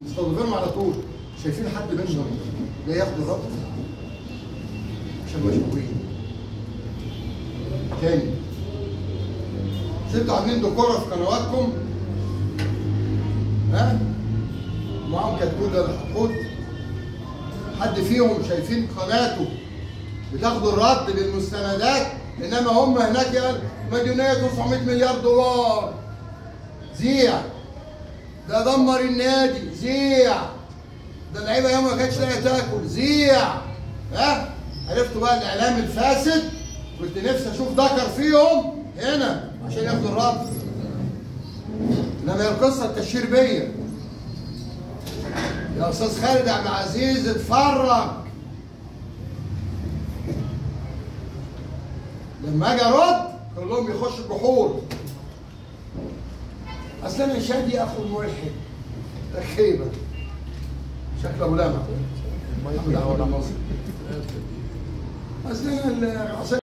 مستضيفينهم على طول. شايفين حد منهم جاي ياخد الرد عشان مشهورين. تاني، مش انتوا عاملين ديكور في قنواتكم؟ ها؟ معاهم كتكوت ولا حقود؟ حد فيهم شايفين قناته بتاخد الرد بالمستندات؟ انما هم هناك مديونيه 900 مليار دولار. زيع. ده دمر النادي. زيع. ده اللعيبه يوم ما كانتش لاقيه تاكل. زيع. ها؟ عرفتوا بقى الاعلام الفاسد؟ كنت نفسي اشوف ذكر فيهم هنا عشان ياخدوا الرد. انما هي القصه التشهير بيا. يا استاذ خالد عبد العزيز اتفرج. لما اجي ارد كلهم بيخشوا البحور. اصل انا شادي اخو الملحد. خيبه. شكله ابو لمع. محمد احمد المصري. اصل انا